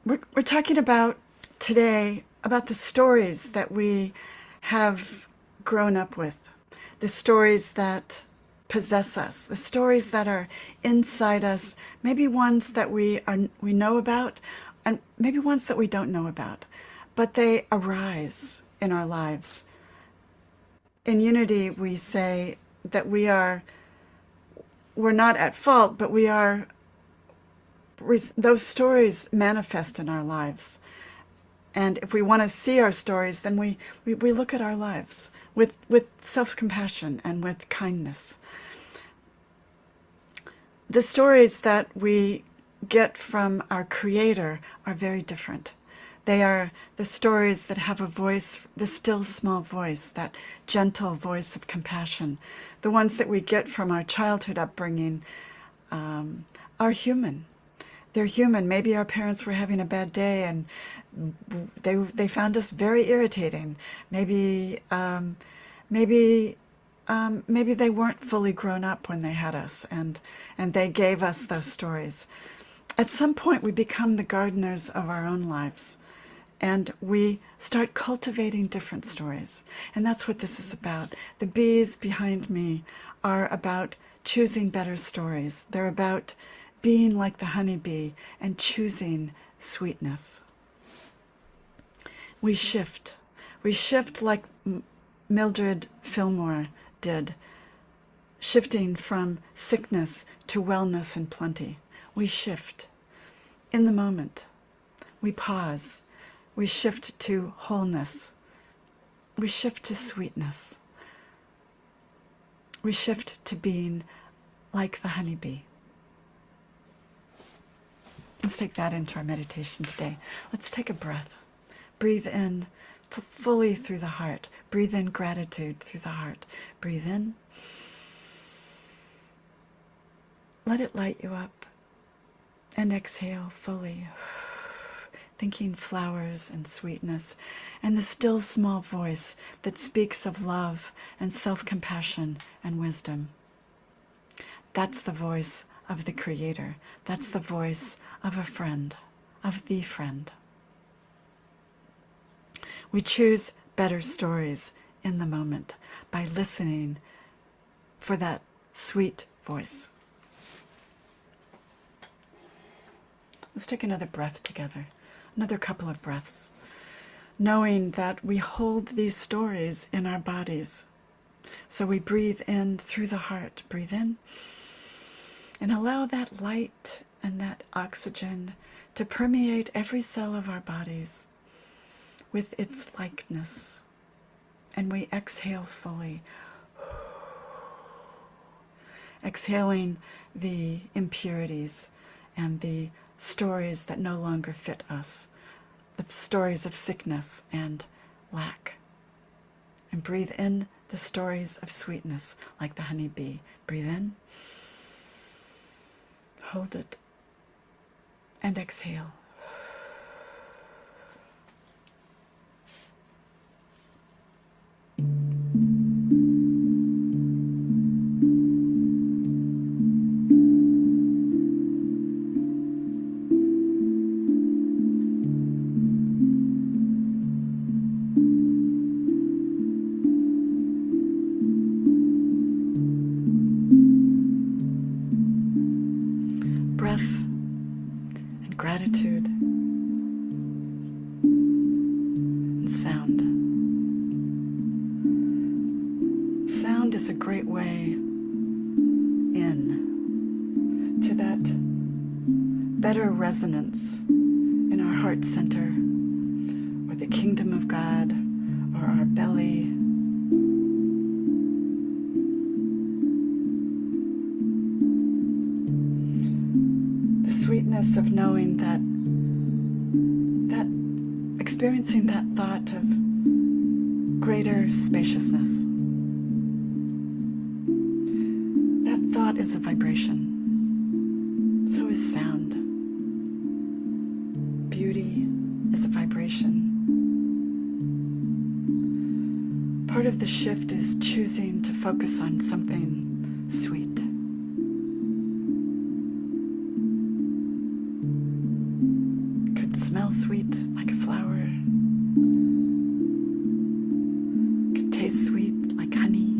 We're talking about today about the stories that we have grown up with, the stories that possess us, the stories that are inside us, maybe ones that we know about, and maybe ones that we don't know about, but they arise in our lives. In Unity, we say that we're not at fault, but those stories manifest in our lives. And if we want to see our stories, then we look at our lives with self-compassion and with kindness. The stories that we get from our Creator are very different. They are the stories that have a voice, the still small voice, that gentle voice of compassion. The ones that we get from our childhood upbringing are human. They're human. Maybe our parents were having a bad day and they found us very irritating. Maybe they weren't fully grown up when they had us, and they gave us those stories. At some point, we become the gardeners of our own lives, and we start cultivating different stories. And that's what this is about. The bees behind me are about choosing better stories. They're about being like the honeybee and choosing sweetness. We shift. We shift like Mildred Fillmore did, shifting from sickness to wellness and plenty. We shift in the moment. We pause. We shift to wholeness. We shift to sweetness. We shift to being like the honeybee. Let's take that into our meditation today. Let's take a breath. Breathe in fully through the heart. Breathe in gratitude through the heart. Breathe in. Let it light you up. And exhale fully. Thinking flowers and sweetness, and the still small voice that speaks of love and self-compassion and wisdom. That's the voice of the Creator. That's the voice of a friend, of the friend. We choose better stories in the moment by listening for that sweet voice. Let's take another breath together, another couple of breaths, knowing that we hold these stories in our bodies. So we breathe in through the heart. Breathe in and allow that light and that oxygen to permeate every cell of our bodies with its likeness. And we exhale fully, exhaling the impurities and the stories that no longer fit us, the stories of sickness and lack. And breathe in the stories of sweetness like the honeybee. Breathe in, hold it, and exhale. Breath and gratitude and sound. Sound is a great way in to that better resonance in our heart center, or the kingdom of God, or our belly. The sweetness of knowing that experiencing that thought of greater spaciousness. That thought is a vibration. So is sound. Beauty is a vibration. Part of the shift is choosing to focus on something sweet. Could could smell sweet like a flower, could taste sweet like honey,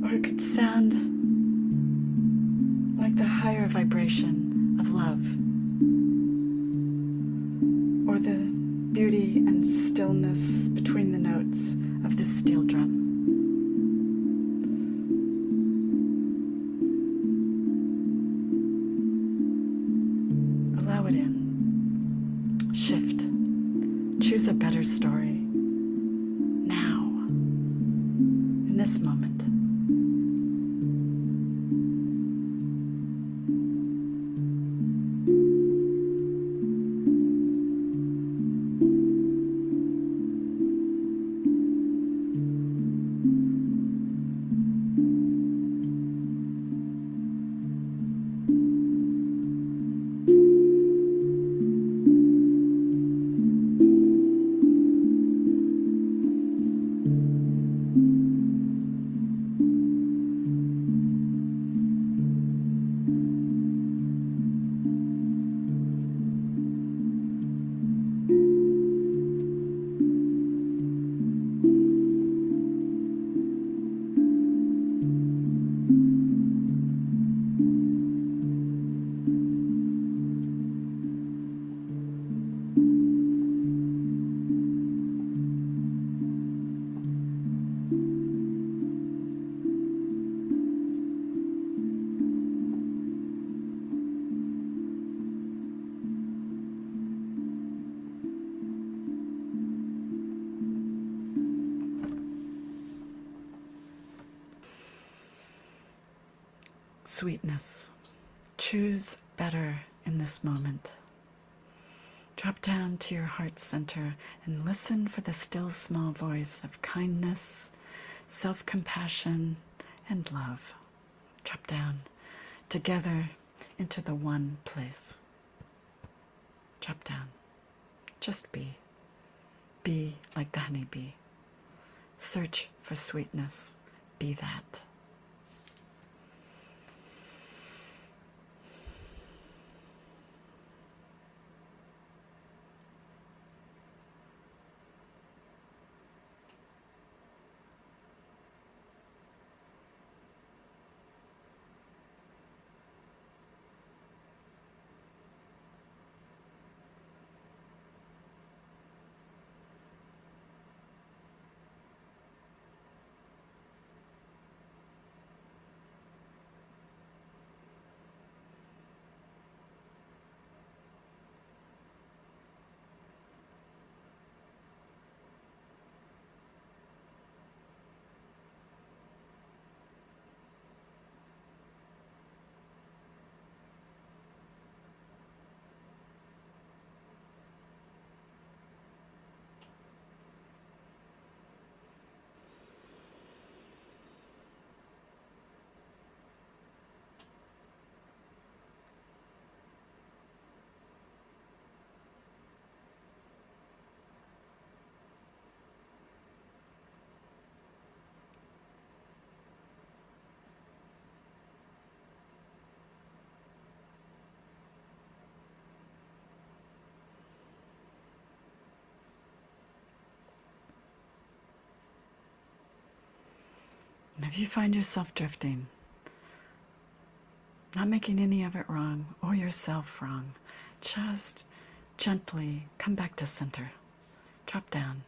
or it could sound like the higher vibration of love, or the beauty and stillness between the notes of the steel drum. Allow it in. Shift. Choose a better story. Now. In this moment. Sweetness. Choose better in this moment. Drop down to your heart center and listen for the still small voice of kindness, self-compassion, and love. Drop down together into the one place. Drop down. Just be. Be like the honeybee. Search for sweetness. Be that. And if you find yourself drifting, not making any of it wrong or yourself wrong, just gently come back to center. Drop down.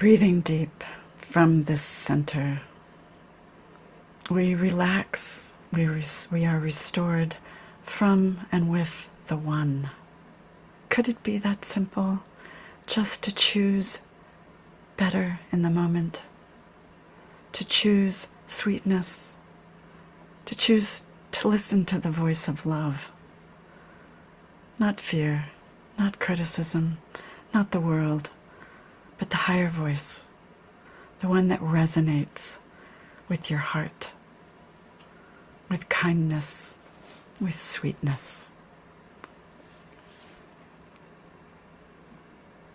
Breathing deep from this center, we relax, we are restored from and with the One. Could it be that simple? Just to choose better in the moment, to choose sweetness, to choose to listen to the voice of love. Not fear, not criticism, not the world, but the higher voice, the one that resonates with your heart, with kindness, with sweetness.